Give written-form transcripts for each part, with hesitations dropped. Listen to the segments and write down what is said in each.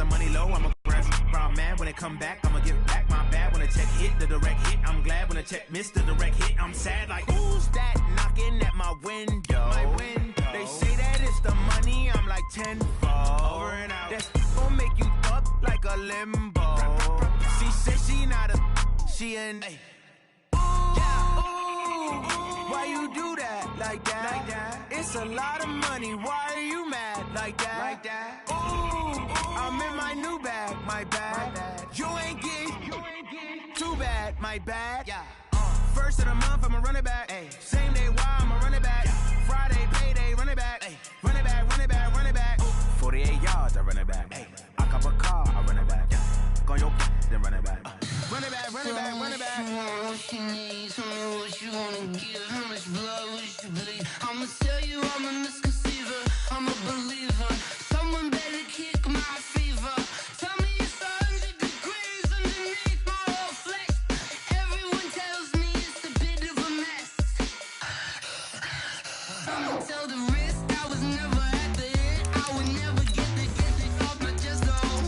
the money low, I'ma grab I'm mad when it come back, I'ma give back my bad when a check hit, the direct hit. I'm glad when a check missed the direct hit. I'm sad like, who's that knocking at my window? They say that it's the money, I'm like tenfold. Over and out. That's gon' make you up like a limbo. She said she not a, she an why you do that like that? It's a lot of money, why are you mad like that? Ooh, I'm in my new bag, my bad. You ain't getting too bad, my bad. Yeah. First of the month, I'ma run it back. Ay. Same day, why I'ma run it back. Friday, payday, run it back. Ay. Run it back, run it back, run it back. 48 yards, I run it back. Ay. I cop a car, I run it back. Go on your then run it back. Run it back, run it back, run it back. What you need, tell me what you wanna give. How much blood would you bleed? I'ma tell you I'm a misconceiver, I'm a believer. Someone better kick my fever. Tell me it's 100 degrees underneath my whole flesh. Everyone tells me it's a bit of a mess. I'ma tell the risk I was never at the end. I would never get it off my chest though.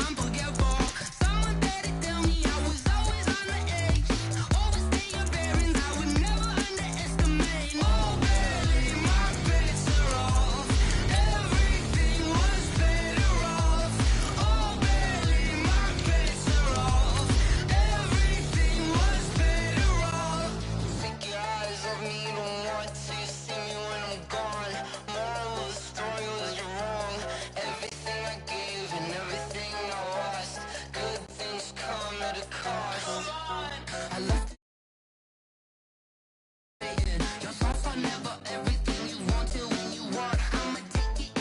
I'm forgetful. Someone better tell me I was always on the edge. Overstay your bearings, I would never underestimate. Oh baby, my bets are off. Everything was better off. Oh baby, my bets are off. Everything was better off. Take your eyes off me, you don't want to see me when I'm gone. Moral of the story was you're wrong. Everything I gave and everything I lost. Good things come at a cost. I left it. Your thoughts are never everything you want till when you want. I'ma take it.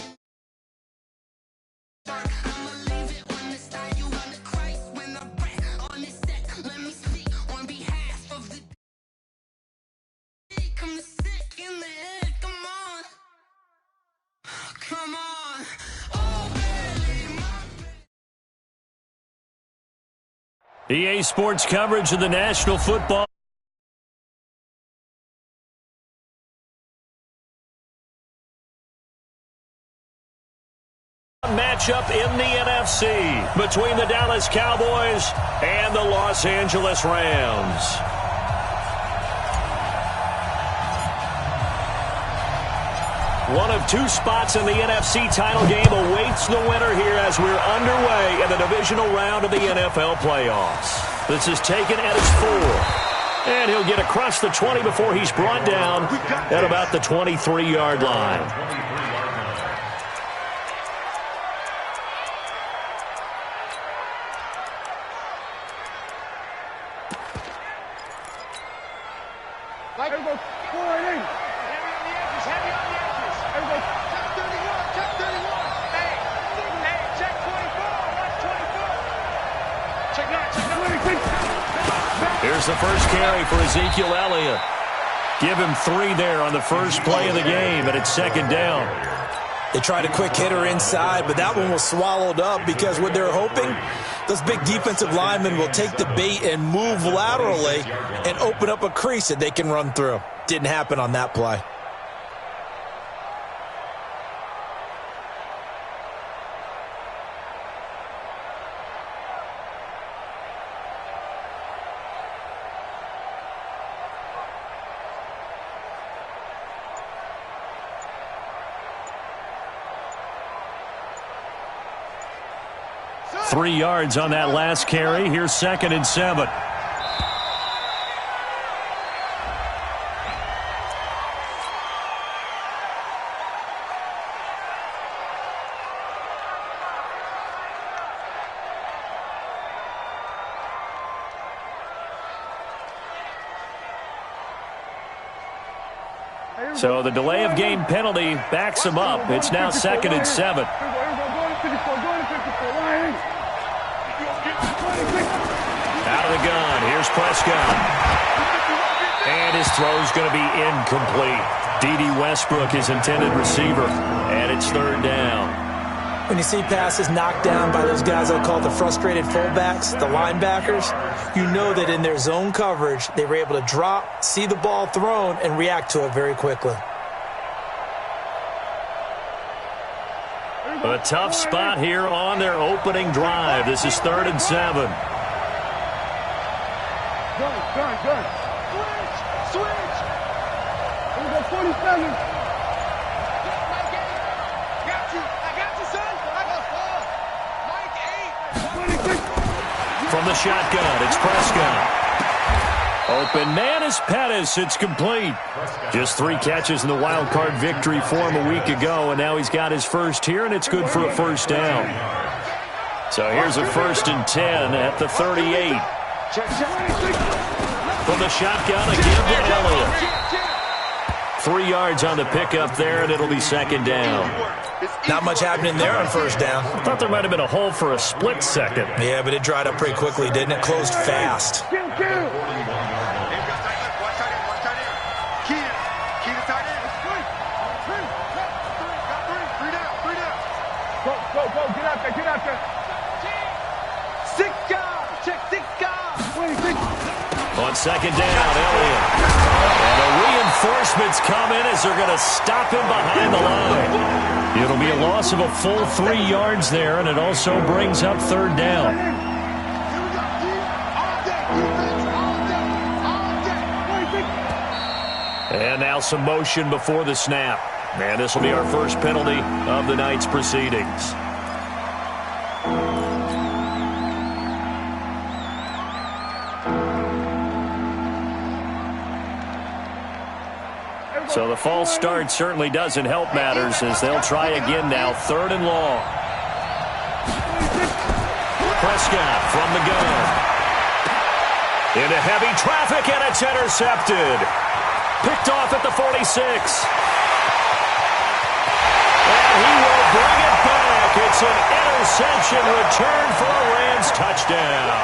I'ma leave it on the side. You on the Christ when I breath on this set. Let me speak on behalf of the sick. I'm the sick in the head. Come on. Come on. Oh, baby, my EA Sports coverage of the National Football matchup in the NFC between the Dallas Cowboys and the Los Angeles Rams. One of two spots in the NFC title game awaits the winner here as we're underway in the divisional round of the NFL playoffs. This is taken at his 4. And he'll get across the 20 before he's brought down at about the 23-yard line. Here's the first carry for Ezekiel Elliott. Give him 3 there on the first play of the game, and it's second down. They tried a quick hitter inside, but that one was swallowed up because what they're hoping, those big defensive linemen will take the bait and move laterally and open up a crease that they can run through. Didn't happen on that play. Three yards on that last carry. Here's 2nd and 7. So the delay of game penalty backs him up. It's now 2nd and 7. Out of the gun, here's Prescott. And his throw's going to be incomplete. D.D. Westbrook, his intended receiver, and it's 3rd down. When you see passes knocked down by those guys I call the frustrated fullbacks, the linebackers, you know that in their zone coverage, they were able to drop, see the ball thrown, and react to it very quickly. A tough spot here on their opening drive. This is 3rd and 7. Good. Switch. Here we go, 40 seconds. I got you, son. I got 4. Mike 8. From the shotgun, it's Prescott. Open man is Pettis. It's complete. Just 3 catches in the wild card victory for him a week ago, and now he's got his first here, and it's good for a first down. So here's a 1st and 10 at the 38. From the shotgun, again to Elliott. 3 yards on the pickup there, and it'll be 2nd down. Not much happening there on 1st down. I thought there might have been a hole for a split second. Yeah, but it dried up pretty quickly, didn't it? Closed fast. Go, get out there. 6 guys, check 6 guys. 26. On 2nd down, Elliott. And the reinforcements come in as they're going to stop him behind the line. It'll be a loss of a full 3 yards there, and it also brings up 3rd down. And now some motion before the snap. And this will be our first penalty of the night's proceedings. So the false start certainly doesn't help matters as they'll try again now. 3rd and long. Prescott from the gun. Into heavy traffic, and it's intercepted. Picked off at the 46. And he will bring it back. It's an interception return for a Rams touchdown.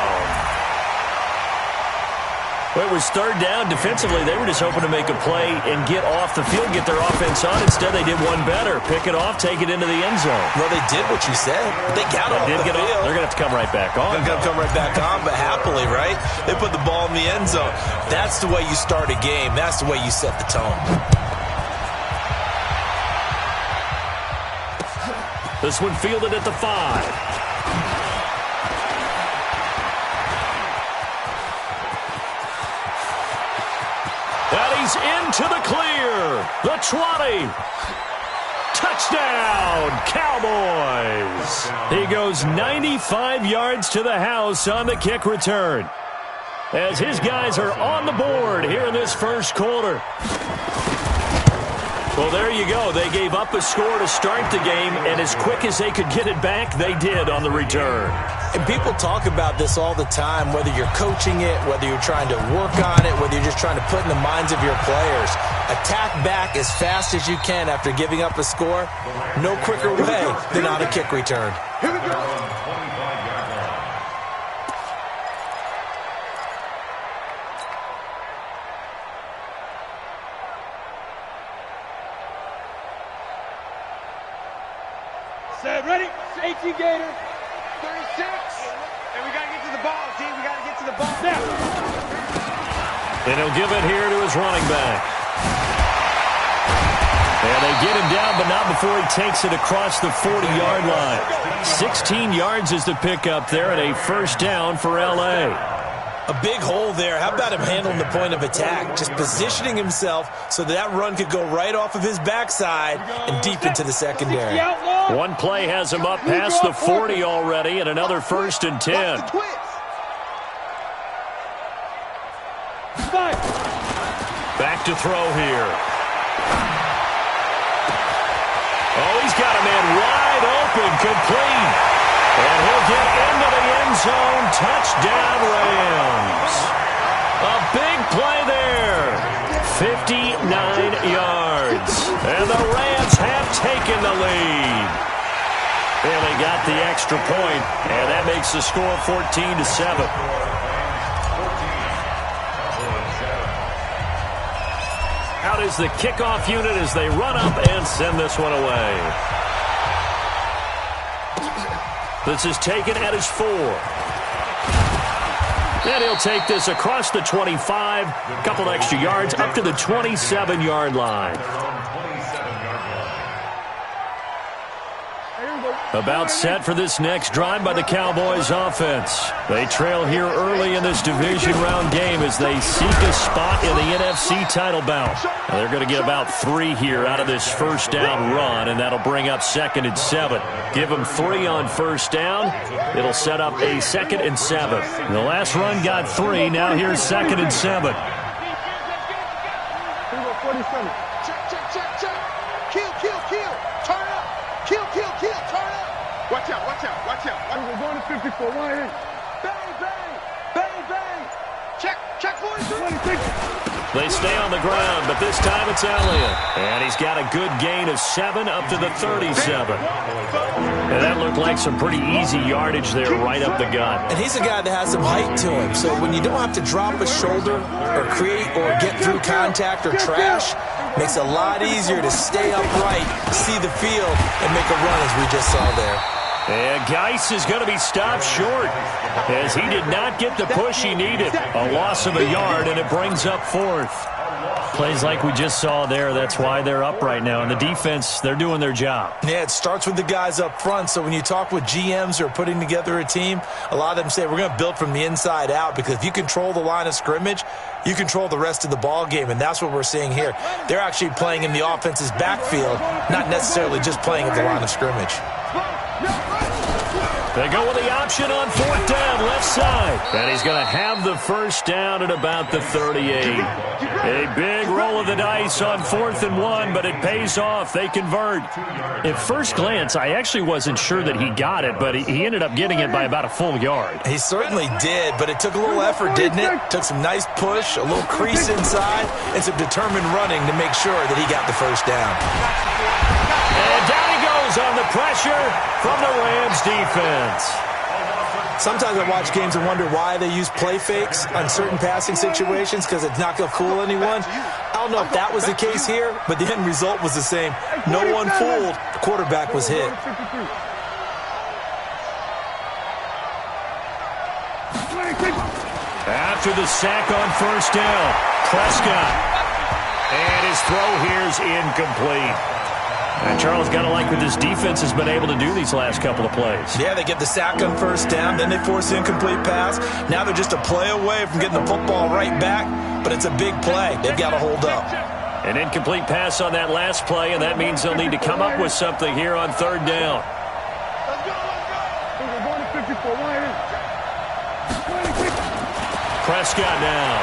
Well, it was 3rd down. Defensively, they were just hoping to make a play and get off the field, get their offense on. Instead, they did one better. Pick it off, take it into the end zone. Well, they did what you said. They got off the field. They're going to have to come right back on. They're going to come right back on, but happily, right? They put the ball in the end zone. That's the way you start a game. That's the way you set the tone. This one fielded at the 5. And he's into the clear. The 20. Touchdown, Cowboys. He goes 95 yards to the house on the kick return, as his guys are on the board here in this first quarter. Well, there you go. They gave up a score to start the game, and as quick as they could get it back, they did on the return. And people talk about this all the time, whether you're coaching it, whether you're trying to work on it, whether you're just trying to put in the minds of your players. Attack back as fast as you can after giving up a score. No quicker way than on a kick return. Here we go. Set, ready? 18 Gator. 36. And we got to get to the ball, team. We got to get to the ball. Now. And he'll give it here to his running back. And they get him down, but not before he takes it across the 40-yard line. 16 yards is the pickup there, and a first down for L.A. A big hole there. How about him handling the point of attack? Just positioning himself so that run could go right off of his backside and deep into the secondary. One play has him up past the 40 already, and another 1st and 10. Back to throw here. Oh, he's got a man wide open, complete. And he'll get into the end zone. Touchdown, Rams. A big play there. 59 yards. And the Rams have taken the lead. And they got the extra point, and that makes the score 14-7. Out is the kickoff unit as they run up and send this one away. This is taken at his 4. And he'll take this across the 25, a couple extra yards, up to the 27-yard line. About set for this next drive by the Cowboys offense. They trail here early in this division round game as they seek a spot in the NFC title bout. Now they're going to get about 3 here out of this first down run, and that'll bring up 2nd and 7. Give them 3 on first down. It'll set up a 2nd and 7. The last run got 3. Now here's 2nd and 7. Watch out, watch out, watch out. We're going to 54. Bang, bang, bang, bang. Check 42. They stay on the ground, but this time it's Elliott. And he's got a good gain of 7 up to the 37. And that looked like some pretty easy yardage there right up the gut. And he's a guy that has some height to him, so when you don't have to drop a shoulder or create or get through contact or trash, makes it a lot easier to stay upright, see the field, and make a run as we just saw there. And Geis is going to be stopped short as he did not get the push he needed. A loss of a yard, and it brings up 4th. Plays like we just saw there, that's why they're up right now. And the defense, they're doing their job. Yeah, it starts with the guys up front. So when you talk with GMs who are putting together a team, a lot of them say we're going to build from the inside out, because if you control the line of scrimmage, you control the rest of the ball game, and that's what we're seeing here. They're actually playing in the offense's backfield, not necessarily just playing at the line of scrimmage. They go with the option on 4th down, left side. And he's going to have the first down at about the 38. A big roll of the dice on 4th and 1, but it pays off. They convert. At first glance, I actually wasn't sure that he got it, but he ended up getting it by about a full yard. He certainly did, but it took a little effort, didn't it? Took some nice push, a little crease inside, and some determined running to make sure that he got the first down. And down he goes on the pressure from the Rams defense. Sometimes I watch games and wonder why they use play fakes on certain passing situations, because it's not going to fool anyone. I don't know if that was the case here, but the end result was the same. No one fooled. The quarterback was hit. After the sack on first down, Prescott. And his throw here's incomplete. And Charles, got to like what this defense has been able to do these last couple of plays. Yeah, they get the sack on first down, then they force the incomplete pass. Now they're just a play away from getting the football right back, but it's a big play. They've got to hold up. An incomplete pass on that last play, and that means they'll need to come up with something here on 3rd down. Prescott now.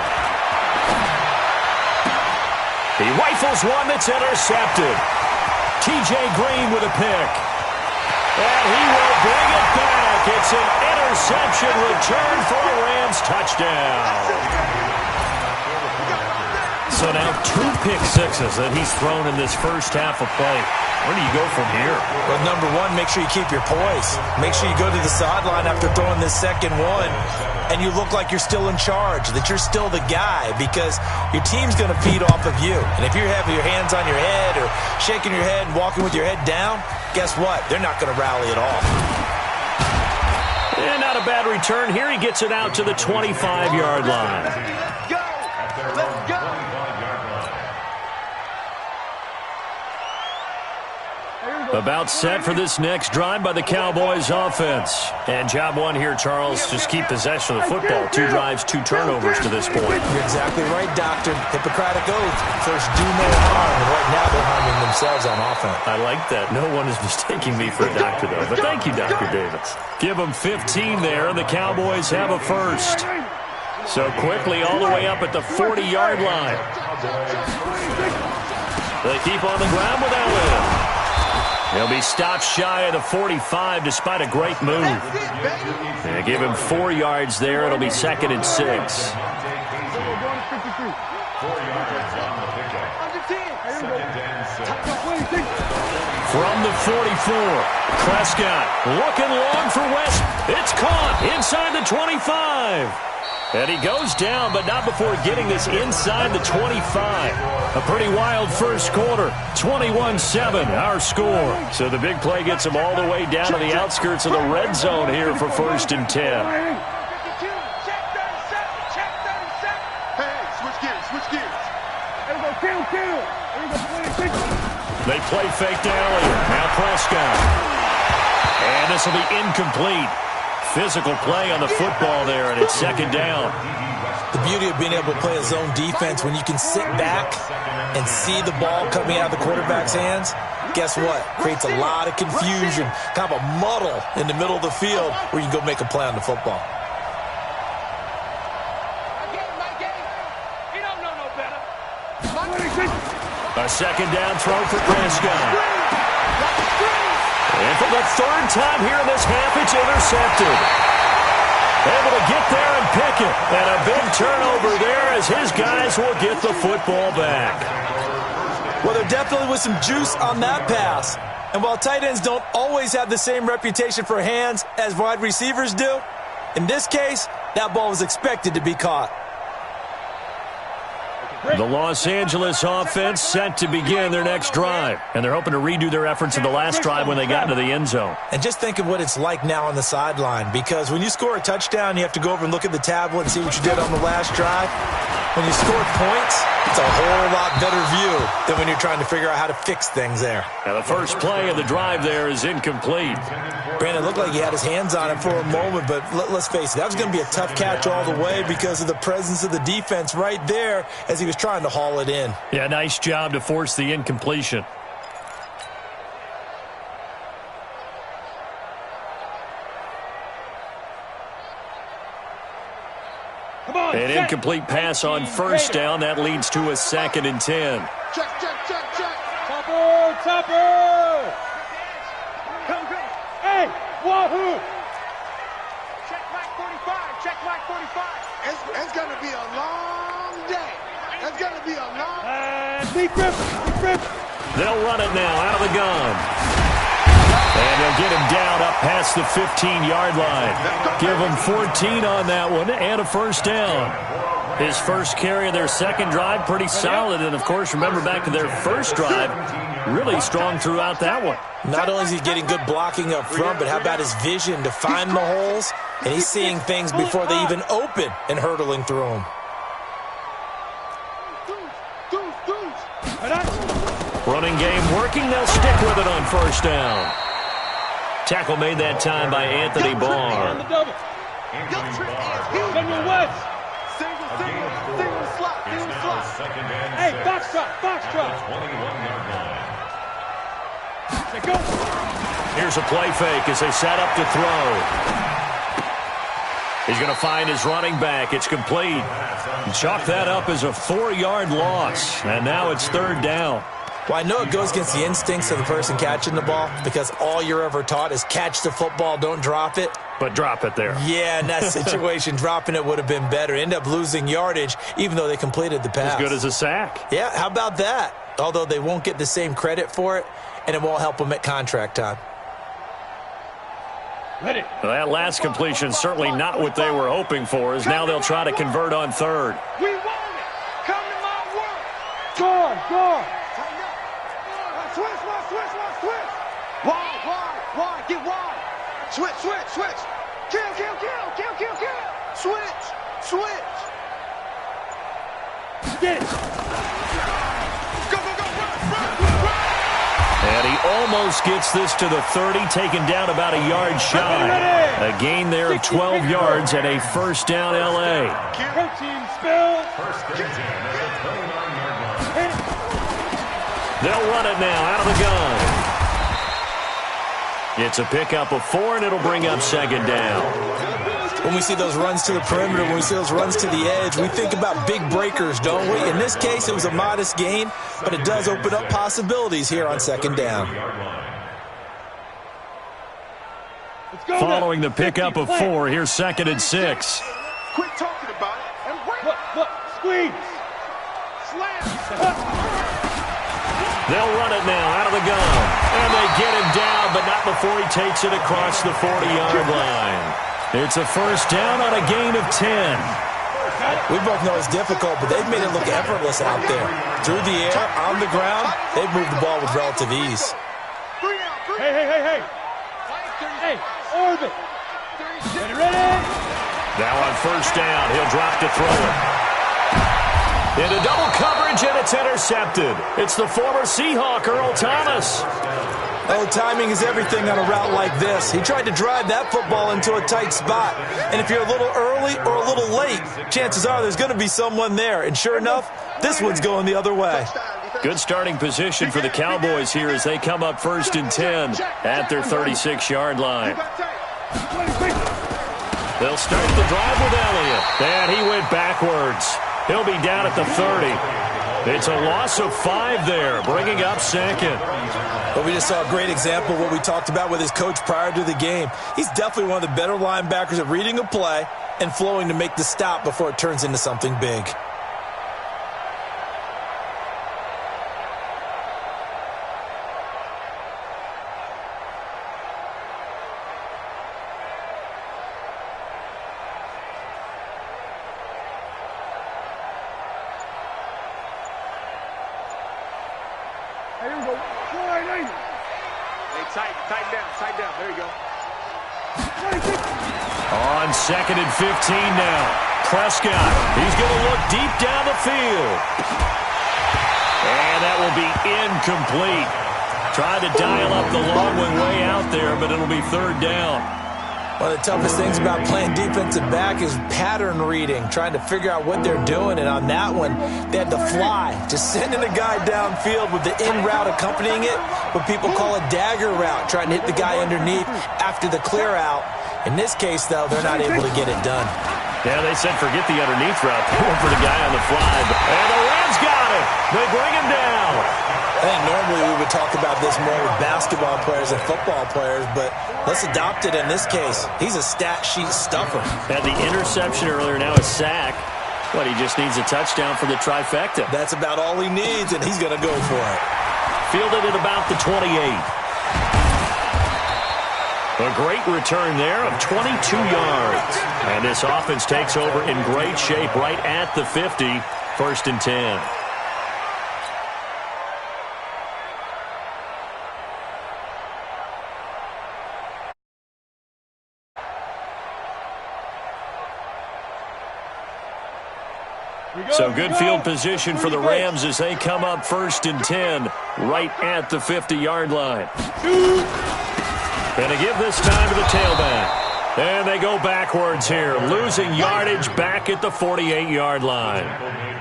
He rifles one that's intercepted. T.J. Green with a pick. And he will bring it back. It's an interception return for a Rams touchdown. So now 2 pick sixes that he's thrown in this first half of play. Where do you go from here? Well, number one, make sure you keep your poise. Make sure you go to the sideline after throwing this second one, and you look like you're still in charge, that you're still the guy, because your team's going to feed off of you. And if you're having your hands on your head or shaking your head and walking with your head down, guess what? They're not going to rally at all. And not a bad return here. He gets it out to the 25-yard line. Let's go! Let's go! About set for this next drive by the Cowboys offense. And job one here, Charles, just keep possession of the football. 2 drives, 2 turnovers to this point. You're exactly right, Doctor. Hippocratic oath. First, do no harm. And right now, they're harming themselves on offense. I like that. No one is mistaking me for a doctor, though. But thank you, Dr. Davis. Give them 15 there, and the Cowboys have a first. So quickly all the way up at the 40-yard line. They keep on the ground with Elliott. He'll be stopped shy of the 45 despite a great move. They give him 4 yards there. It'll be 2nd and 6. From the 44, Prescott looking long for West. It's caught inside the 25. And he goes down, but not before getting this inside the 25. A pretty wild first quarter. 21-7, our score. So the big play gets him all the way down to the outskirts of the red zone here for 1st and 10. Hey, switch gears, switch gears. They play fake to Elliott. Now Prescott. And this will be incomplete. Physical play on the football there, and it's second down. The beauty of being able to play a zone defense when you can sit back and see the ball coming out of the quarterback's hands, guess what? Creates a lot of confusion, kind of a muddle in the middle of the field where you can go make a play on the football. A second down throw for Prescott. And for the third time here in this half, it's intercepted. Able to get there and pick it. And a big turnover there as his guys will get the football back. Well, there definitely was some juice on that pass. And while tight ends don't always have the same reputation for hands as wide receivers do, in this case, that ball was expected to be caught. The Los Angeles offense set to begin their next drive. And they're hoping to redo their efforts in the last drive when they got into the end zone. And just think of what it's like now on the sideline, because when you score a touchdown, you have to go over and look at the tablet and see what you did on the last drive. When you score points, it's a whole lot better view than when you're trying to figure out how to fix things there. Now the first play of the drive there is incomplete. Brandon, looked like he had his hands on it for a moment, but let's face it, that was going to be a tough catch all the way because of the presence of the defense right there as he was trying to haul it in. Yeah, nice job to force the incompletion. An incomplete pass on first down. That leads to a 2nd and 10. Check. Topper. Come. Hey, wahoo. Check Mike 45. It's going to be a long day. It's going to be a long deep rip. They'll run it now out of the gun. And they'll get him down up past the 15-yard line. Give him 14 on that one and a first down. His first carry of their second drive, pretty solid. And, of course, remember back to their first drive, really strong throughout that one. Not only is he getting good blocking up front, but how about his vision to find the holes? And he's seeing things before they even open and hurdling through them. Running game working. They'll stick with it on first down. Tackle made that time by Anthony Barr. Hey, box drop. Here's a play fake as they set up to throw. He's going to find his running back. It's complete. Chalk that up as a 4-yard loss. And now it's third down. Well, I know it goes against the instincts of the person catching the ball because all you're ever taught is catch the football, don't drop it. But drop it there. Yeah, in that situation, dropping it would have been better. End up losing yardage, even though they completed the pass. As good as a sack. Yeah, how about that? Although they won't get the same credit for it, and it won't help them at contract time. Well, that last completion certainly not what they were hoping for, as now they'll try to convert on third. We want it. Come to my work. Guard. Switch. Wide. Get wide. Switch. Kill. Switch. Get it. Go. Run. And he almost gets this to the 30, taken down about a yard shy. A gain there of 12 yards and a first down L.A. Protein spill. They'll run it now out of the gun. It's a pickup of 4, and it'll bring up second down. When we see those runs to the perimeter, when we see those runs to the edge, we think about big breakers, don't we? In this case, it was a modest gain, but it does open up possibilities here on second down. Following the pickup of 4, here's 2nd and 6. Quit talking about it. Look. Squeeze. Slam. They'll run it now out of the gun. And they get him down, but not before he takes it across the 40-yard line. It's a first down on a gain of 10. We both know it's difficult, but they've made it look effortless out there. Through the air, on the ground, they've moved the ball with relative ease. Hey. Hey, orbit. Ready? Now on first down, he'll drop to throw it. Into double coverage, and it's intercepted. It's the former Seahawk, Earl Thomas. Oh, timing is everything on a route like this. He tried to drive that football into a tight spot. And if you're a little early or a little late, chances are there's going to be someone there. And sure enough, this one's going the other way. Good starting position for the Cowboys here as they come up 1st and 10 at their 36-yard line. They'll start the drive with Elliott. And he went backwards. He'll be down at the 30. It's a loss of 5 there, bringing up 2nd. But we just saw a great example of what we talked about with his coach prior to the game. He's definitely one of the better linebackers at reading a play and flowing to make the stop before it turns into something big. Tight down. There you go. On 2nd and 15 now. Prescott, he's going to look deep down the field. And that will be incomplete. Tried to dial up the long one way out there, but it'll be 3rd down. One of the toughest things about playing defensive back is pattern reading, trying to figure out what they're doing. And on that one, they had to fly, just sending a guy downfield with the in route accompanying it, what people call a dagger route, trying to hit the guy underneath after the clear out. In this case, though, they're not able to get it done. Yeah, they said forget the underneath route. They went for the guy on the fly. And the Rams got it. They bring him down. I think normally we would talk about this more with basketball players and football players, but let's adopt it in this case. He's a stat sheet stuffer. Had the interception earlier, now a sack. But he just needs a touchdown for the trifecta. That's about all he needs, and he's going to go for it. Fielded at about the 28. A great return there of 22 yards. And this offense takes over in great shape right at the 50. 1st and 10. So good field position for the Rams as they come up 1st and 10 right at the 50-yard line. And to give this time to the tailback. And they go backwards here, losing yardage back at the 48-yard line.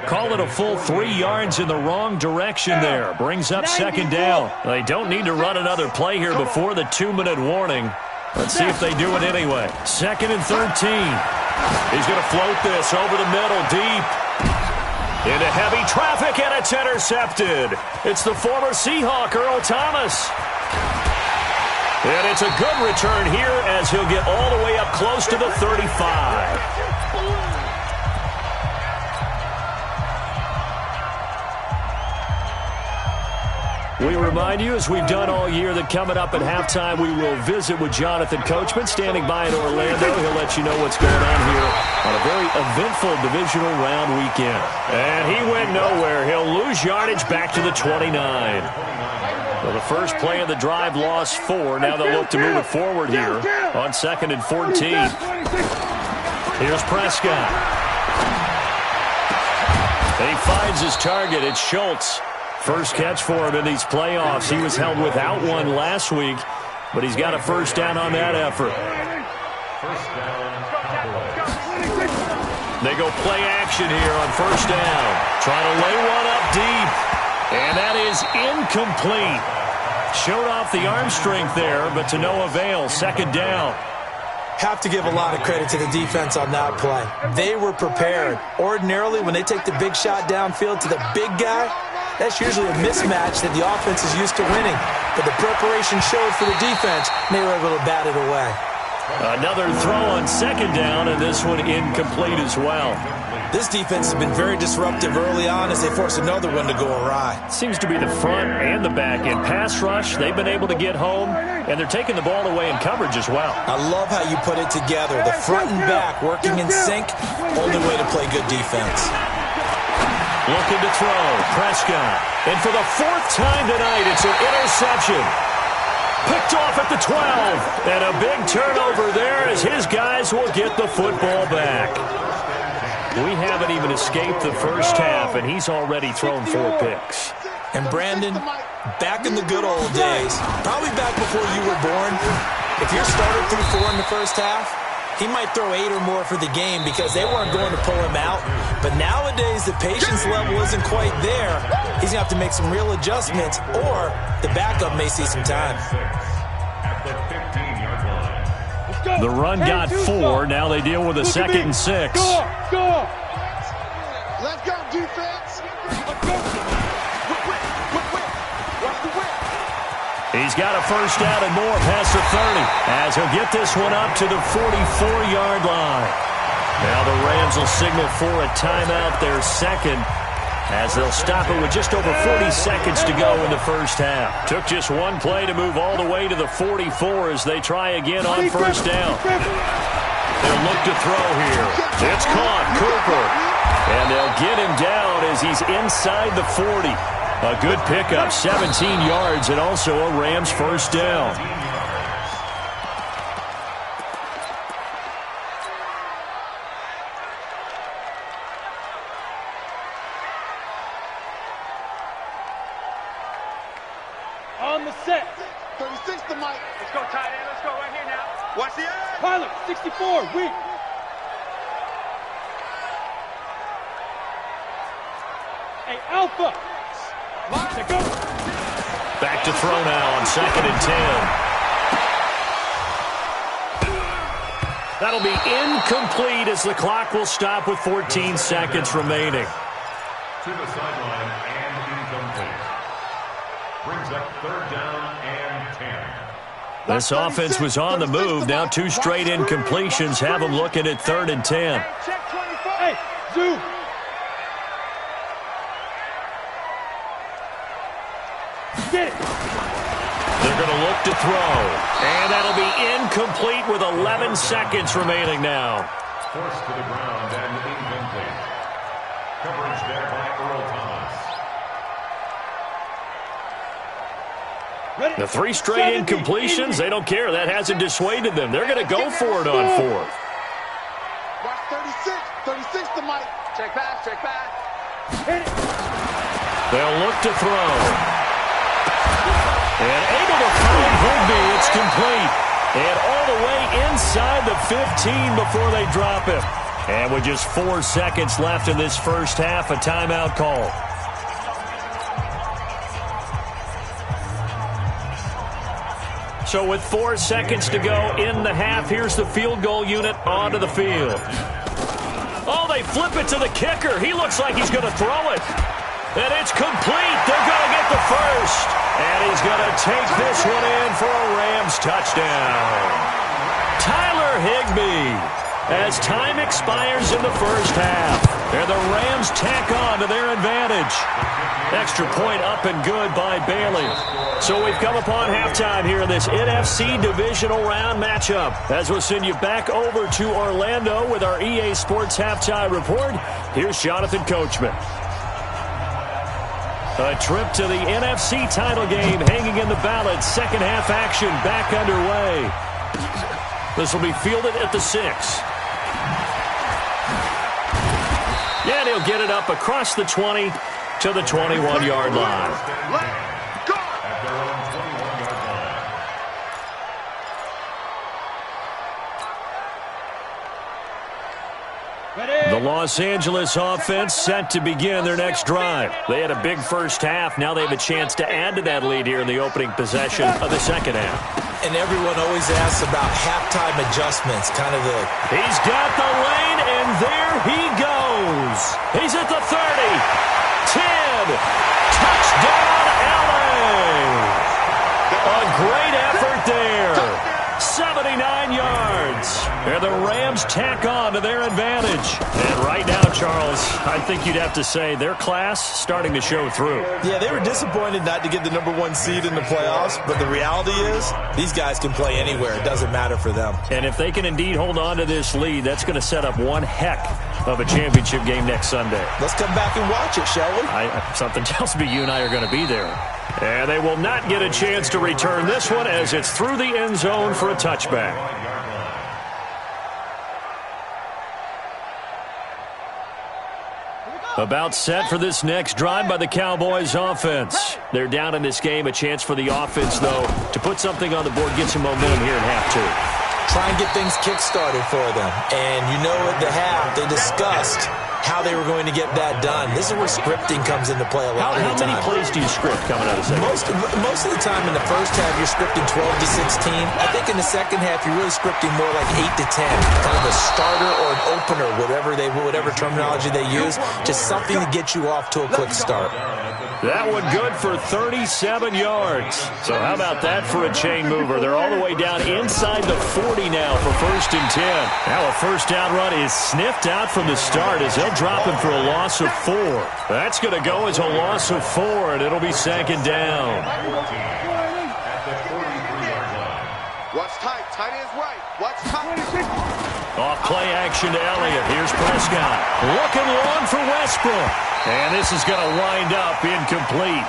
Call it a full 3 yards in the wrong direction there. Brings up 2nd down. They don't need to run another play here before the 2-minute warning. Let's see if they do it anyway. 2nd and 13. He's going to float this over the middle, deep. Into heavy traffic, and it's intercepted. It's the former Seahawk, Earl Thomas. And it's a good return here as he'll get all the way up close to the 35. We remind you, as we've done all year, that coming up at halftime, we will visit with Jonathan Coachman, standing by in Orlando. He'll let you know what's going on here on a very eventful divisional round weekend. And he went nowhere. He'll lose yardage back to the 29. Well, the first play of the drive lost 4. Now they'll look to move it forward here on 2nd and 14. Here's Prescott. And he finds his target. It's Schultz. First catch for him in these playoffs. He was held without one last week, but he's got a 1st down on that effort. They go play action here on 1st down. Trying to lay one up deep. And that is incomplete. Showed off the arm strength there, but to no avail. 2nd down. Have to give a lot of credit to the defense on that play. They were prepared. Ordinarily, when they take the big shot downfield to the big guy, that's usually a mismatch that the offense is used to winning. But the preparation showed for the defense, and they were able to bat it away. Another throw on 2nd down, and this one incomplete as well. This defense has been very disruptive early on as they force another one to go awry. Seems to be the front and the back end. Pass rush, they've been able to get home, and they're taking the ball away in coverage as well. I love how you put it together. The front and back working in sync, only way to play good defense. Looking to throw, Prescott. And for the 4th time tonight, it's an interception. Picked off at the 12. And a big turnover there as his guys will get the football back. We haven't even escaped the first half, and he's already thrown 4 picks. And Brandon, Back in the good old days, probably back before you were born, if your starter threw 4 in the first half, he might throw 8 or more for the game because they weren't going to pull him out. But nowadays, the patience level isn't quite there. He's going to have to make some real adjustments, or the backup may see some time. The run got 4. Now they deal with a 2nd and 6. Score! Let's go, defense! Let's go! He's got a first down and more past the 30 as he'll get this one up to the 44-yard line. Now the Rams will signal for a timeout, their second, as they'll stop it with just over 40 seconds to go in the first half. Took just one play to move all the way to the 44 as they try again on first down. They'll look to throw here. It's caught, Cooper. And they'll get him down as he's inside the 40. A good pickup, 17 yards, and also a Rams first down. On the set. 36 to Mike. Let's go, tight end. Let's go right here now. Watch the end. Pilot, 64, weak. Hey, Alpha. Back to throw now on 2nd and 10. That'll be incomplete as the clock will stop with 14 seconds remaining. To the sideline and incomplete. Brings up 3rd down and 10. This offense was on the move. Now 2 straight incompletions have them looking at 3rd and 10. Hey, check 25. Hey, zoom. Get it. They're going to look to throw. And that'll be incomplete with 11 seconds remaining now. Forced to the ground and incomplete. Coverage there by Earl Thomas. The 3 straight incompletions, they don't care. That hasn't dissuaded them. They're going to go for it on 4th. Watch 36. 36 to Mike. Check back, check back. Hit it. They'll look to throw. And able to find Higby. It's complete. And all the way inside the 15 before they drop him. And with just 4 seconds left in this first half, a timeout call. So with 4 seconds to go in the half, here's the field goal unit onto the field. Oh, they flip it to the kicker. He looks like he's going to throw it. And it's complete. They're going to get the first. And he's going to take this one in for a Rams touchdown. Tyler Higbee. As time expires in the first half, and the Rams tack on to their advantage. Extra point up and good by Bailey. So we've come upon halftime here in this NFC divisional round matchup. As we'll send you back over to Orlando with our EA Sports halftime report, here's Jonathan Coachman. A trip to the NFC title game hanging in the balance. Second half action back underway. This will be fielded at the 6. Yeah, and he'll get it up across the 20 to the 21-yard line. At their own 21-yard line. The Los Angeles offense set to begin their next drive. They had a big first half. Now they have a chance to add to that lead here in the opening possession of the second half. And everyone always asks about halftime adjustments, kind of the... He's got the lane, and there he goes. He's at the 30, 10, touchdown, LA. A great effort there. 79 yards. And the Rams tack on to their advantage. And right now, Charles, I think you'd have to say their class starting to show through. Yeah, they were disappointed not to get the #1 seed in the playoffs, but the reality is these guys can play anywhere. It doesn't matter for them. And if they can indeed hold on to this lead, that's going to set up one heck of a championship game next Sunday. Let's come back and watch it, shall we? Something tells me you and I are going to be there. And they will not get a chance to return this one as it's through the end zone for a touchback. About set for this next drive by the Cowboys offense. They're down in this game. A chance for the offense, though, to put something on the board, get some momentum here in half two. Try and get things kick-started for them. And you know at the half, they discussed how they were going to get that done. This is where scripting comes into play a lot of the time. How many plays do you script coming out of the second? Most of the time in the first half, you're scripting 12 to 16. I think in the second half, you're really scripting more like 8 to 10. Kind of a starter or an opener, whatever terminology they use. Just something to get you off to a quick start. That one good for 37 yards. So how about that for a chain mover? They're all the way down inside the 40 now for 1st and 10. Now a first down run is sniffed out from the start as they'll drop him for a loss of 4. That's going to go as a loss of 4, and it'll be 2nd down. Watch tight. Tight end's right. Watch tight. Off play action to Elliott. Here's Prescott. Looking long for Westbrook. And this is going to wind up incomplete.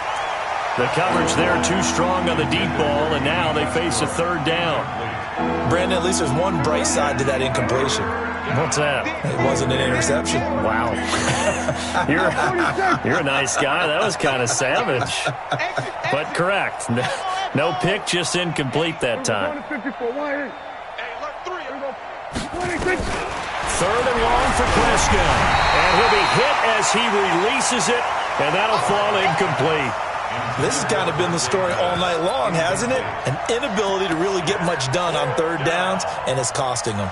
The coverage there too strong on the deep ball, and now they face a 3rd down. Brandon, at least there's one bright side to that incompletion. What's that? It wasn't an interception. Wow. You're a nice guy. That was kind of savage. But correct. No pick, just incomplete that time. 3rd and long for Prescott. And he'll be hit as he releases it, and that'll fall incomplete. This has kind of been the story all night long, hasn't it? An inability to really get much done on 3rd downs, and it's costing them.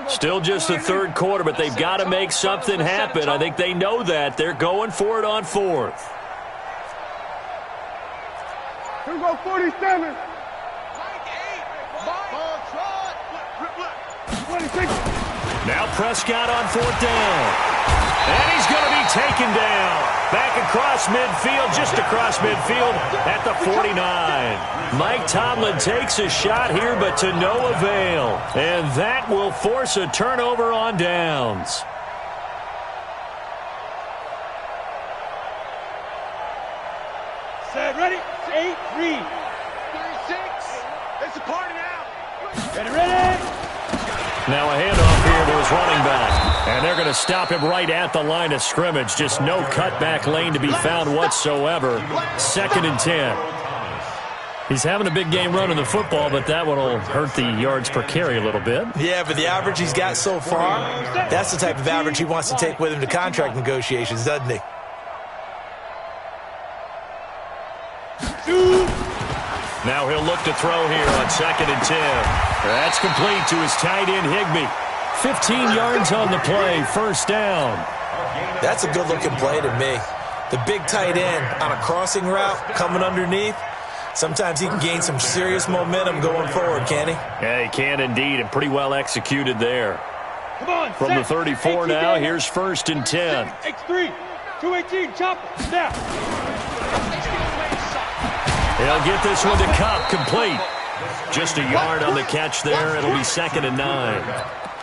Still just the 3rd quarter, but they've got to make something happen. I think they know that. They're going for it on 4th. Here we go, 47. Now Prescott on 4th down. And he's going to be taken down. Back across midfield, just across midfield at the 49. Mike Tomlin takes a shot here, but to no avail. And that will force a turnover on downs. Set, ready? 8-3. 36. It's a party now. Ready? Now a handoff here to his running back. And they're going to stop him right at the line of scrimmage. Just no cutback lane to be found whatsoever. 2nd and 10. He's having a big game running the football, but that one will hurt the yards per carry a little bit. Yeah, but the average he's got so far, that's the type of average he wants to take with him to contract negotiations, doesn't he? Now he'll look to throw here on 2nd and 10. That's complete to his tight end, Higbee. 15 yards on the play, 1st down. That's a good-looking play to me. The big tight end on a crossing route coming underneath. Sometimes he can gain some serious momentum going forward, can he? Yeah, he can indeed, and pretty well executed there. Come on, from the 34 now, here's 1st and 10. X3, 218, chopper, snap. He'll get this one to Cup, complete. Just a yard on the catch there. It'll be 2nd and 9.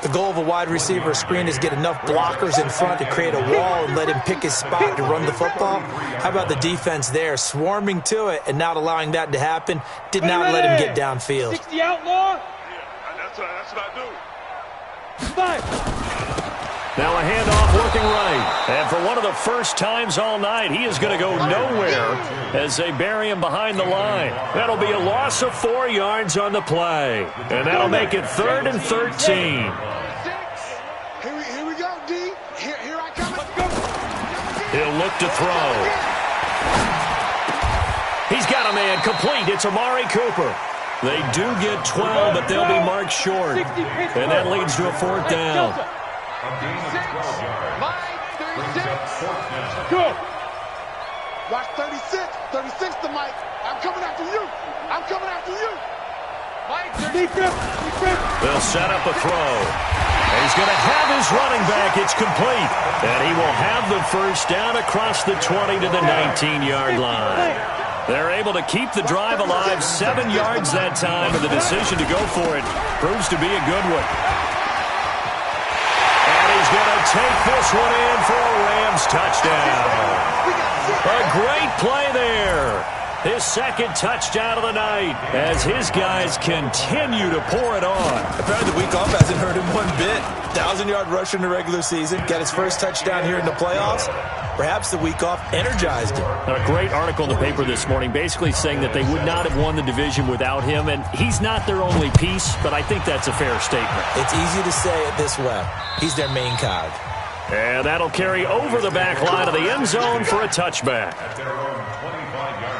The goal of a wide receiver screen is to get enough blockers in front to create a wall and let him pick his spot to run the football. How about the defense there, swarming to it and not allowing that to happen? Did not let him get downfield. 60 outlaw. Yeah, that's what I do. 5. Now a handoff looking right. And for one of the first times all night, he is going to go nowhere as they bury him behind the line. That'll be a loss of 4 yards on the play. And that'll make it 3rd and 13. Here we go, D. Here I come. Let's go. He'll look to throw. He's got a man complete. It's Amari Cooper. They do get 12, but they'll be marked short. And that leads to a 4th down. Good. Watch 36. 36 to Mike. I'm coming after you. I'm coming after you. Mike, deep grip. They'll set up a throw. And he's going to have his running back. It's complete. And he will have the 1st down across the 20 to the 19-yard line. They're able to keep the drive alive. 7 yards that time, and the decision to go for it proves to be a good one. He's going to take this one in for a Rams touchdown. A great play there. His second touchdown of the night as his guys continue to pour it on. Apparently the week off hasn't hurt him one bit. 1,000-yard rusher in the regular season. Got his first touchdown here in the playoffs. Perhaps the week off energized him. A great article in the paper this morning basically saying that they would not have won the division without him. And he's not their only piece, but I think that's a fair statement. It's easy to say it this way. He's their main cog. And that'll carry over the back line of the end zone for a touchback. At their own 25-yard line.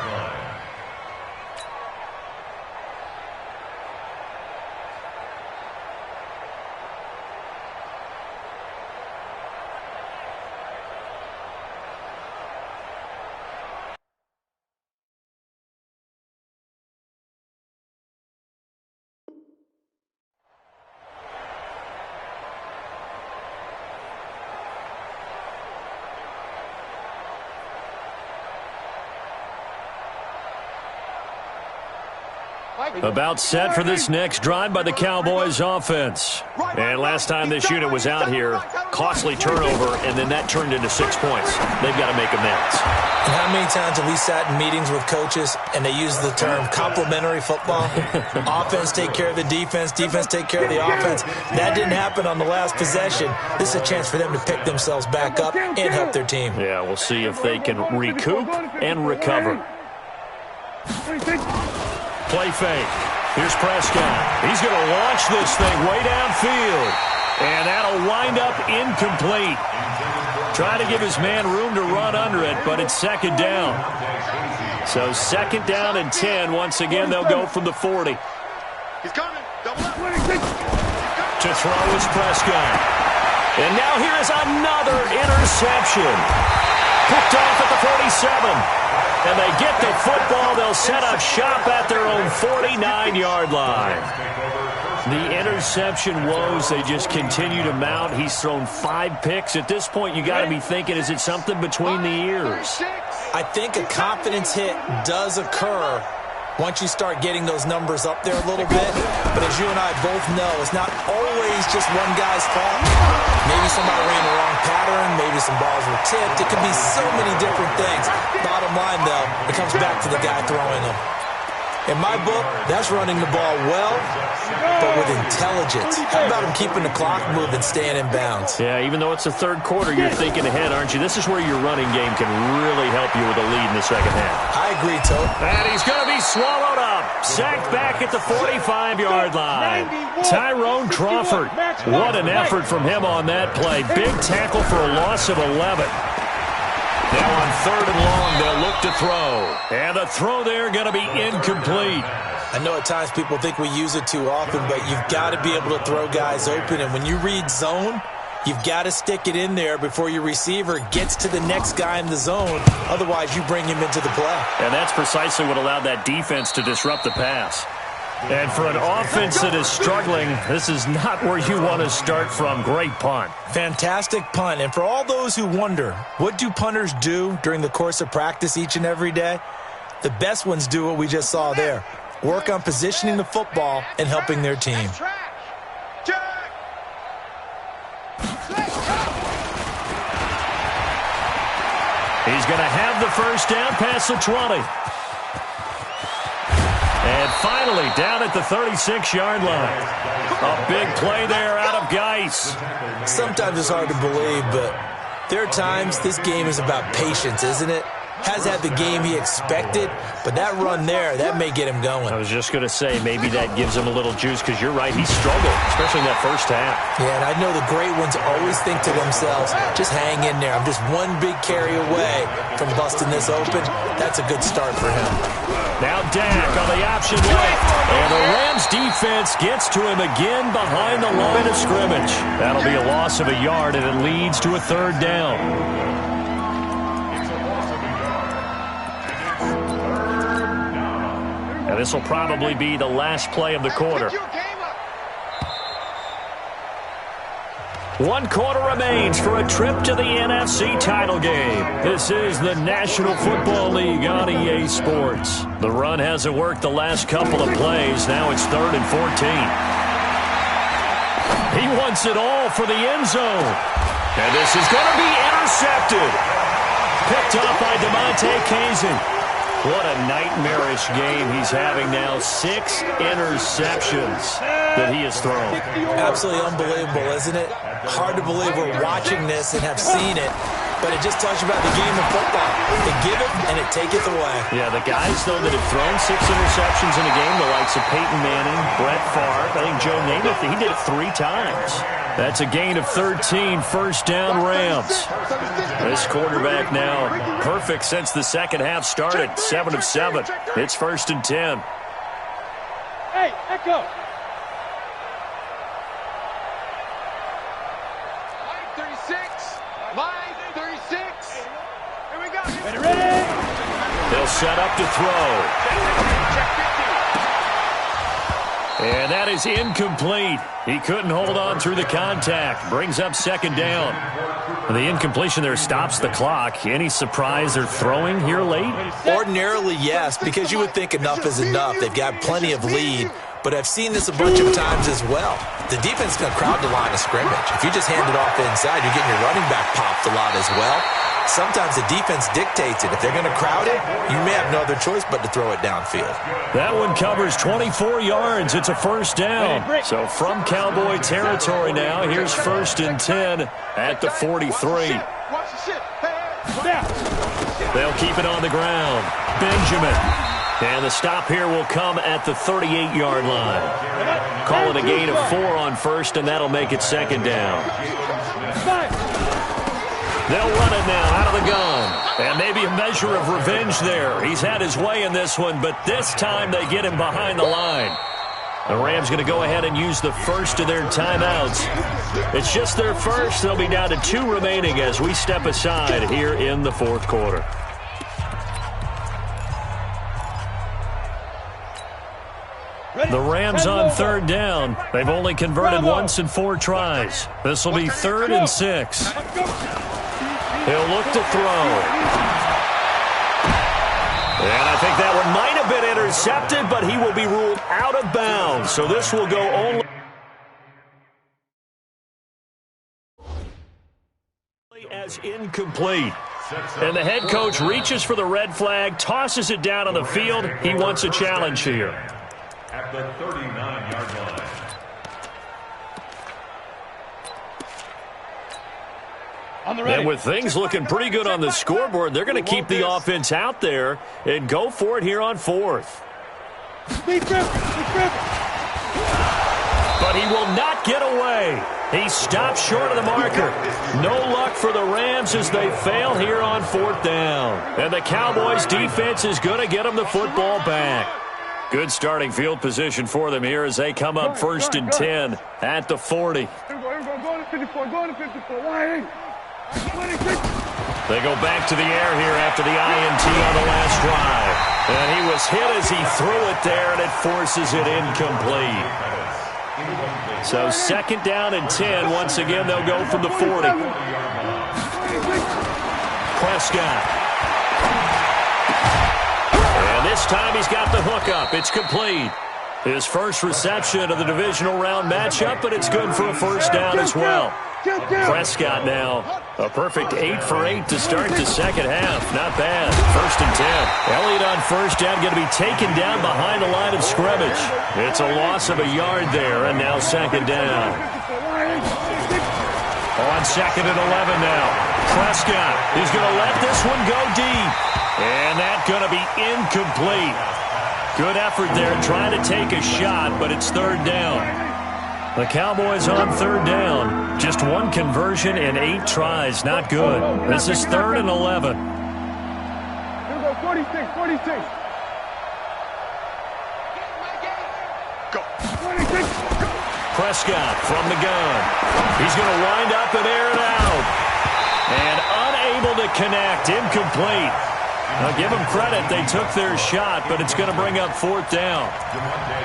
About set for this next drive by the Cowboys offense. And last time this unit was out here, costly turnover, and then that turned into 6 points. They've got to make amends. And how many times have we sat in meetings with coaches and they use the term complementary football? Offense take care of the defense, defense take care of the offense. That didn't happen on the last possession. This is a chance for them to pick themselves back up and help their team. Yeah, we'll see if they can recoup and recover. Play fake. Here's Prescott. He's going to launch this thing way downfield. And that'll wind up incomplete. Trying to give his man room to run under it, but it's second down. So second down and 10. Once again, they'll go from the 40. He's coming. Double up. To throw is Prescott. And now here is another interception. Picked off at the 47. And they get the football. They'll set up shop at their own 49-yard line. The interception woes, they just continue to mount. He's thrown 5 picks. At this point, you got to be thinking, is it something between the ears? I think a confidence hit does occur once you start getting those numbers up there a little bit. But as you and I both know, it's not always just one guy's fault. Maybe somebody ran the wrong pattern. Maybe some balls were tipped. It could be so many different things. Bottom line, though, it comes back to the guy throwing them. In my book, that's running the ball well, but with intelligence. How about him keeping the clock moving, staying in bounds? Yeah, even though it's the third quarter, you're thinking ahead, aren't you? This is where your running game can really help you with a lead in the second half. I agree, Toad. And he's going to be swallowed up. Sacked back at the 45-yard line. Tyrone Crawford. What an effort from him on that play. Big tackle for a loss of 11. Now on third and long, they'll look to throw. And the throw there going to be incomplete. I know at times people think we use it too often, but you've got to be able to throw guys open. And when you read zone, you've got to stick it in there before your receiver gets to the next guy in the zone. Otherwise, you bring him into the play. And that's precisely what allowed that defense to disrupt the pass. And for an offense that is struggling, this is not where you want to start from. Great punt. Fantastic punt. And for all those who wonder, what do punters do during the course of practice each and every day? The best ones do what we just saw there. Work on positioning the football and helping their team. He's going to have the first down past the 20. And finally, down at the 36-yard line. A big play there out of Geis. Sometimes it's hard to believe, but there are times this game is about patience, isn't it? Has had the game he expected, but that run there, that may get him going. I was just going to say, maybe that gives him a little juice, because you're right, he struggled, especially in that first half. Yeah, and I know the great ones always think to themselves, just hang in there. I'm just one big carry away from busting this open. That's a good start for him. Now Dak on the option left, and the Rams defense gets to him again behind the line of scrimmage. That'll be a loss of a yard, and it leads to a third down. Now this will probably be the last play of the quarter. 1 quarter remains for a trip to the NFC title game. This is the National Football League on EA Sports. The run hasn't worked the last couple of plays. Now it's 3rd and 14. He wants it all for the end zone. And this is going to be intercepted. Picked off by DeMonte Kazin. What a nightmarish game he's having now. 6 interceptions that he has thrown. Absolutely unbelievable, isn't it? Hard to believe we're watching this and have seen it, but it just tells you about the game of football. They give it and it taketh away. Yeah, the guys, though, that have thrown 6 interceptions in a game, the likes of Peyton Manning, Brett Favre, I think Joe Namath, he did it 3 times. That's a gain of 13, first down Rams. This quarterback now perfect since the second half started, 7 of 7. It's 1st and 10. Hey, Echo. Line 36. Line 36. Here we go. Ready? They'll set up to throw. And that is incomplete. He couldn't hold on through the contact. Brings up 2nd down. The incompletion there stops the clock. Any surprise they're throwing here late? Ordinarily, yes, because you would think enough is enough. They've got plenty of lead, but I've seen this a bunch of times as well. The defense is going to crowd the line of scrimmage. If you just hand it off inside, you're getting your running back popped a lot as well. Sometimes the defense dictates it. If they're going to crowd it, you may have no other choice but to throw it downfield. That one covers 24 yards. It's a 1st down. So from Cowboy territory now, here's 1st and 10 at the 43. They'll keep it on the ground. Benjamin. And the stop here will come at the 38-yard line. Call it a gain of 4 on 1st, and that'll make it 2nd down. They'll run it now out of the gun. And maybe a measure of revenge there. He's had his way in this one, but this time they get him behind the line. The Rams going to go ahead and use the first of their timeouts. It's just their first. They'll be down to 2 remaining as we step aside here in the 4th quarter. The Rams on 3rd down. They've only converted once in 4 tries. This will be 3rd and 6. He'll look to throw. And I think that one might have been intercepted, but he will be ruled out of bounds. So this will go only as incomplete. And the head coach reaches for the red flag, tosses it down on the field. He wants a challenge here. At the 39-yard line. And with things looking pretty good on the scoreboard, they're going to keep the offense out there and go for it here on 4th. But he will not get away. He stops short of the marker. No luck for the Rams as they fail here on 4th down. And the Cowboys defense is going to get them the football back. Good starting field position for them here as they come up 1st and 10 at the 40. They go back to the air here after the INT on the last drive. And he was hit as he threw it there, and it forces it incomplete. So 2nd down and 10. Once again, they'll go from the 40. Prescott. And this time he's got the hook up. It's complete. His first reception of the divisional round matchup, but it's good for a 1st down as well. Prescott now, a perfect 8 for 8 to start the second half. Not bad. 1st and 10. Elliott on 1st down, going to be taken down behind the line of scrimmage. It's a loss of a yard there, and now 2nd down. On 2nd and 11 now. Prescott is going to let this one go deep. And that's going to be incomplete. Good effort there trying to take a shot, but it's 3rd down. The Cowboys on 3rd down. Just 1 conversion in 8 tries. Not good. This is 3rd and 11. Here we go, 46. Go. 46. Prescott from the gun. He's going to wind up and air it out. And unable to connect. Incomplete. Now, give them credit. They took their shot, but it's going to bring up 4th down.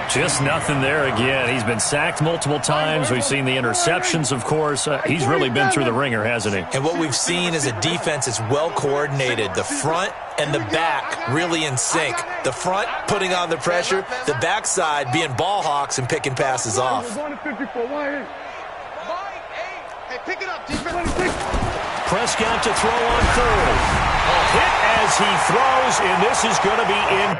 Just nothing there again. He's been sacked multiple times. We've seen the interceptions, of course. He's really been through the ringer, hasn't he? And what we've seen is a defense that's well coordinated. The front and the back really in sync. The front putting on the pressure, the backside being ball hawks and picking passes off. We're going to 54. Hey, pick it up, defense. Prescott to throw on third. A hit as he throws, and this is going to be in.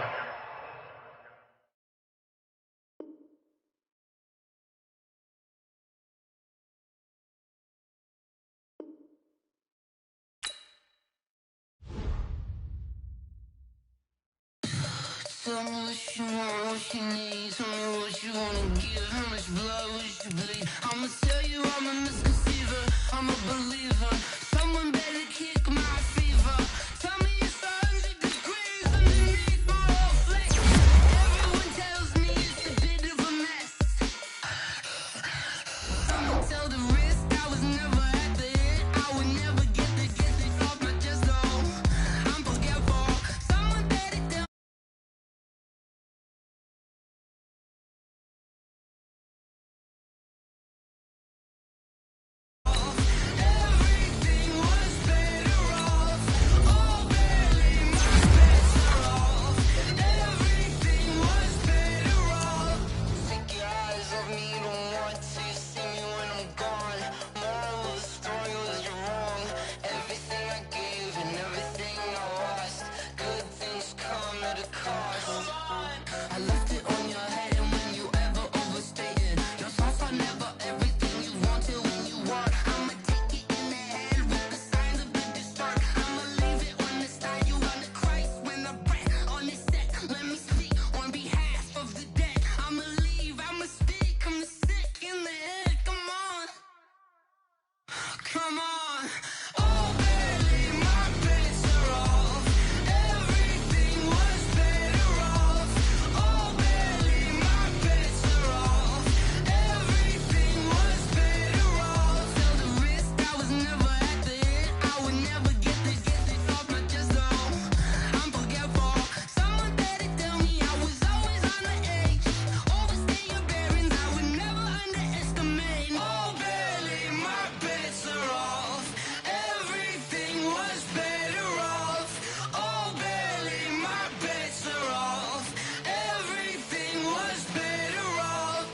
Tell me what you want, what you need. Tell me what you wanna give. How much blood would you bleed? I'ma tell you I'm a misconceiver. I'm a believer. Someone better kick my fever. Tell me it's 100 degrees underneath my whole flesh. Everyone tells me it's a bit of a mess. Someone tell the risk I was never at the end. I would never get it off my chest though. I'm forgetful. Someone better tell. Everything was better off. Oh, barely my bets are off. Everything was better off. Take your eyes off me, don't want to see me when I'm gone. Moral of the story was you're wrong. Everything I gave and everything I lost. Good things come at a cost. I left it on your head, and when you ever overstay it, your thoughts are never everything you wanted when you want. I'ma take it in the head with the signs of the distort. I'ma leave it on the side. You on the Christ when I breath on this set. Let me speak on behalf of the dead. I'ma leave, I'ma speak. I'm sick in the head. Come on, come on. Oh, barely my bets are off. Everything was better off. Oh, barely my bets are off. Everything was better off. Tell the risk I was never at the end. I would never get it off my chest though. I'm forgetful. Someone better tell me I was always on the edge. Overstay your bearings, I would never underestimate. Oh, barely my bets are off. Everything was better off. Oh, barely my bets are off. Everything was better off.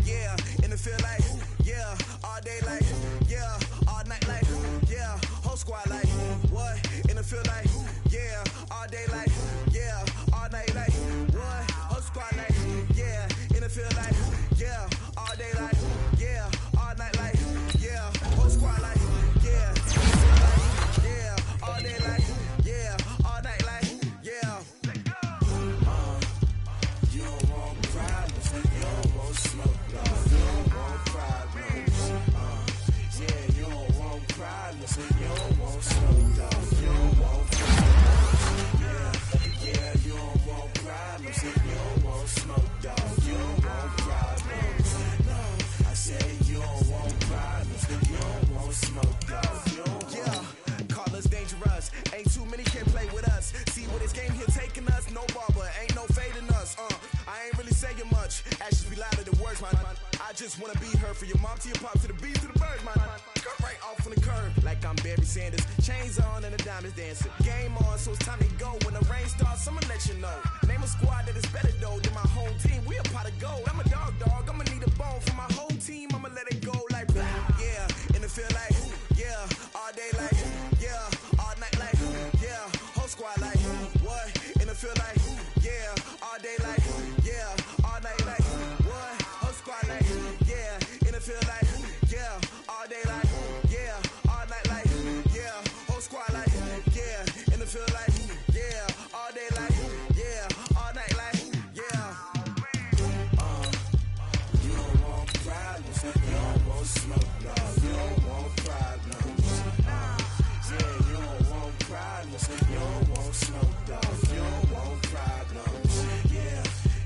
Yeah, and it feel like, yeah, all day like, yeah, all night like, yeah, whole squad like, what? And it feel like, yeah, all day like, yeah, all night like, what? Whole squad like, yeah, and it feel like, yeah, all day like, yeah, all night like, yeah, whole squad like, yeah, and it feel like, yeah, all day like, yeah, all night like, yeah. You don't want problems, you don't want smoke, dog. You don't want problems. Yeah, you don't want problems, you don't want smoke, dog. You don't want problems. Yeah, you don't want problems, you don't want smoke, dog. You don't want problems. No, I said you don't want problems, you don't want smoke, dog. You don't want. Call us dangerous. Ain't too many can play with us. See where this game here taking us. No barber, ain't no fading us. I ain't really saying much. Actions be louder than words, man. I just wanna be heard for your mom to your pop to the beat to the birds, man. Cut right off on the curb like I'm Barry Sanders. Chains on and the diamonds dancing. Game on, so it's time to go. When the rain starts, I'ma let you know. Name a squad that is better though than my home team. We a pot of gold. I'm a dog. I'ma need a bone for my whole team. I'ma let it go like blah. Yeah, and it feel like, yeah, all day like, yeah, all night like, yeah, whole squad like, what? And it feel like, yeah, all day like, yeah, all night like, what? Whole squad like, yeah, and it feel like, yeah, all day like, yeah, all night like, yeah, whole squad like, yeah, and it feel like, yeah, all day like, yeah, all night like, yeah. You don't want problems, you don't want smoke, dog. You don't want problems. Yeah, you don't want problems, you don't want smoke, dog. You don't want problems.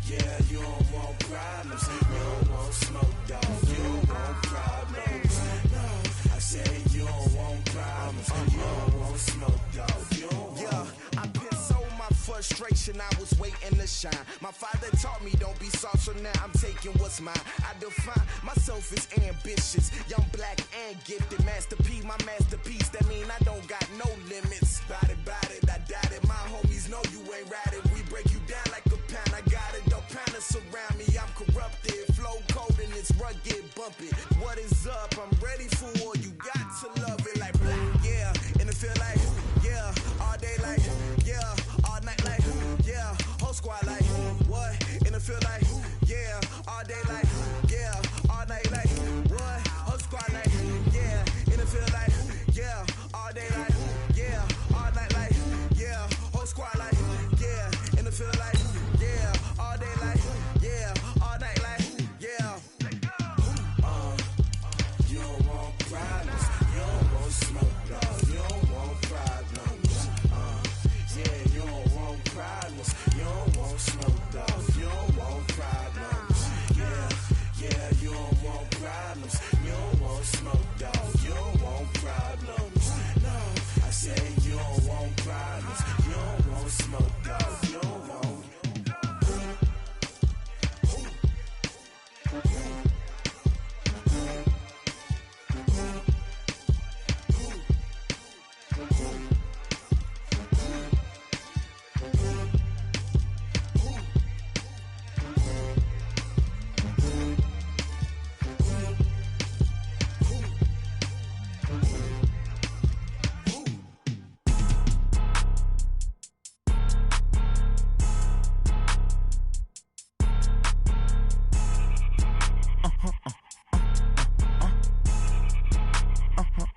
Yeah, you don't want problems, you don't want smoke, dog. You don't want problems. No, I said you don't want problems, you don't want smoke, dog. You don't want. Yeah, I piss on my frustration, I was waiting to shine. My father taught me don't be soft, so now I'm taking what's mine. I define myself as ambitious, young, black, and gifted. Master P, my masterpiece, that mean I don't got no limits. Bout it, I doubt it. My homies know you ain't ratted. We break you down like a pound. I got it, don't pound us around me. I'm corrupted, flow cold and it's rugged, bump it. What is up? I'm ready for war. You got to love it like black, yeah. And it feel like, yeah. All day like, yeah. All night like, yeah. Whole squad like, what? And it feel like, yeah. All day like, yeah. All night like, what? Whole squad like, yeah. And it feel like, yeah. All day like, yeah. All night like, yeah. Whole squad like, yeah. And it feel like, yeah. All day like, yeah. All night like, yeah. You don't want problems. You don't want smoke, dog. You don't want problems. Yeah, you don't want problems. You don't want smoke, dog. You don't want problems. Yeah, you don't want problems. You don't want smoke, dog. You don't want problems. No, I say you don't want problems. You don't want smoke, dog. You don't want.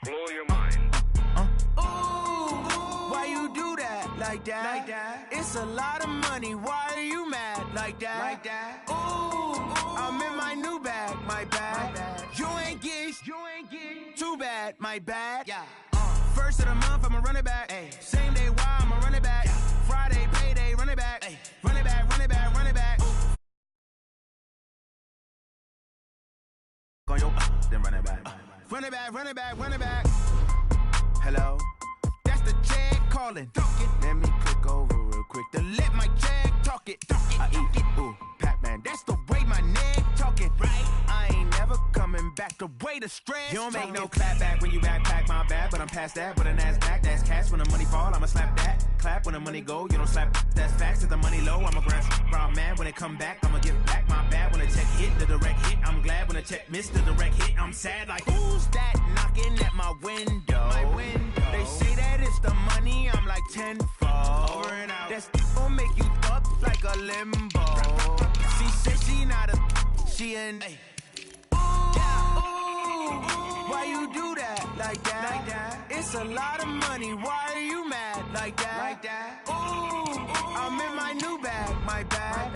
Blow your mind. Why you do that like that? It's a lot of money. Why are you mad like that? Ooh, I'm in my new bag, my bad. You ain't get too bad, my bad. Yeah. First of the month, I'ma run it back. Ay. Same day, why I'ma run it back. Friday, payday, run it back. Ay. Run it back, run it back, run it back. On your then run it back. Run it back, run it back, run it back. Hello, that's the check calling. Let me click over real quick to let my check talk it. I eat it, ooh, Pac-Man. That's the way my neck talking. Right, I ain't never coming back. The way the stress. You don't make no clap back when you backpack, my bad. But I'm past that. But a NASDAQ, that's cash. When the money fall, I'ma slap that. Clap when the money go, you don't slap. That's facts. Cause the money low, I'ma grab. Brown man, when it come back, I'ma give back my bad. When the check hit, the direct hit. I'm glad when the check missed the direct hit. I'm sad like who's that knocking at my window? They say that it's the money. I'm like tenfold. Over and out. That's gon' make you up like a limbo. She said she not a. She an. Why you do that like that? It's a lot of money. Why are you mad like that? Ooh, I'm in my new bag, my bad.